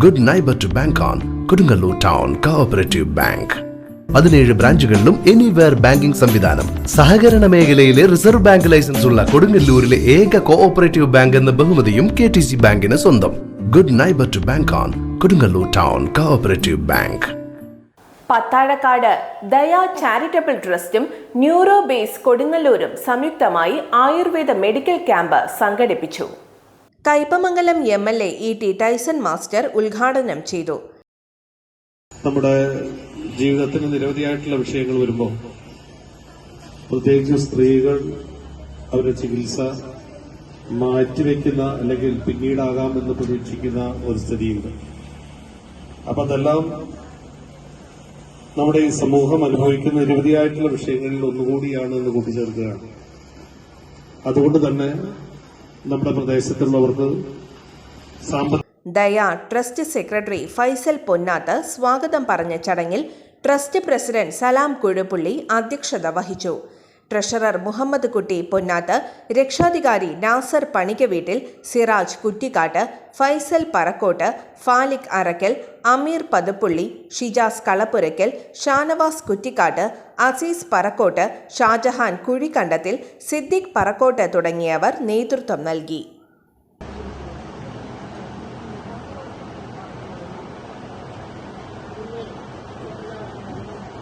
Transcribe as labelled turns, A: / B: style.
A: Good neighbour to bank on Kodungallur town cooperative bank. 17 ബ്രാഞ്ചുകളിലും anywhere banking സംവിധാനം. സഹകരണ മേഖലയിലെ റിസർവ് ബാങ്ക് ലൈസൻസ് ഉള്ള കൊടുങ്ങല്ലൂരിലെ ഏക കോഓപ്പറേറ്റീവ് ബാങ്ക് എന്ന ബഹുമതിയും KTC ബാങ്കിന് സ്വന്തം. Good neighbour to bank on Kodungallur town cooperative bank.
B: Pathazhakkad Daya charitable ട്രസ്റ്റും ന്യൂറോ ബേസ് കൊടുങ്ങല്ലൂരും സംയുക്തമായി ആയുർവേദ മെഡിക്കൽ ക്യാമ്പ് സംഘടിപ്പിച്ചു. Kaipamangalam MLA E.T. Tyson master ഉദ്ഘാടനം ചെയ്തു.
C: നമ്മുടെ ജീവിതത്തിന് നിരവധിയായിട്ടുള്ള വിഷയങ്ങൾ വരുമ്പോൾ പ്രത്യേകിച്ച് സ്ത്രീകൾ അവരുടെ ചികിത്സ മാറ്റിവെക്കുന്ന അല്ലെങ്കിൽ പിന്നീടാകാമെന്ന് പ്രതീക്ഷിക്കുന്ന ഒരു സ്ഥിതിയുണ്ട്. അപ്പൊ അതെല്ലാം നമ്മുടെ ഈ സമൂഹം അനുഭവിക്കുന്ന നിരവധിയായിട്ടുള്ള വിഷയങ്ങളിൽ ഒന്നുകൂടിയാണ് എന്ന് കൂട്ടിച്ചേർക്കുകയാണ്. അതുകൊണ്ട് തന്നെ നമ്മുടെ പ്രദേശത്തുള്ളവർക്ക്
B: ദയ ട്രസ്റ്റ് സെക്രട്ടറി ഫൈസൽ പൊന്നാത്ത് സ്വാഗതം പറഞ്ഞ ചടങ്ങിൽ ട്രസ്റ്റ് പ്രസിഡന്റ് സലാം കുഴുപ്പുള്ളി അധ്യക്ഷത വഹിച്ചു. ട്രഷറർ മുഹമ്മദ് കുട്ടി പൊന്നാത്ത്, രക്ഷാധികാരി നാസർ പണിക്കവീട്ടിൽ, സിറാജ് കുറ്റിക്കാട്ട്, ഫൈസൽ പറക്കോട്ട്, ഫാലിക് അറക്കൽ, അമീർ പതുപ്പുള്ളി, ഷിജാസ് കളപ്പുരയ്ക്കൽ, ഷാനവാസ് കുറ്റിക്കാട്ട്, അസീസ് പറക്കോട്ട്, ഷാജഹാൻ കുഴിക്കണ്ടത്തിൽ, സിദ്ദിഖ് പറക്കോട്ട് തുടങ്ങിയവർ നേതൃത്വം നൽകി.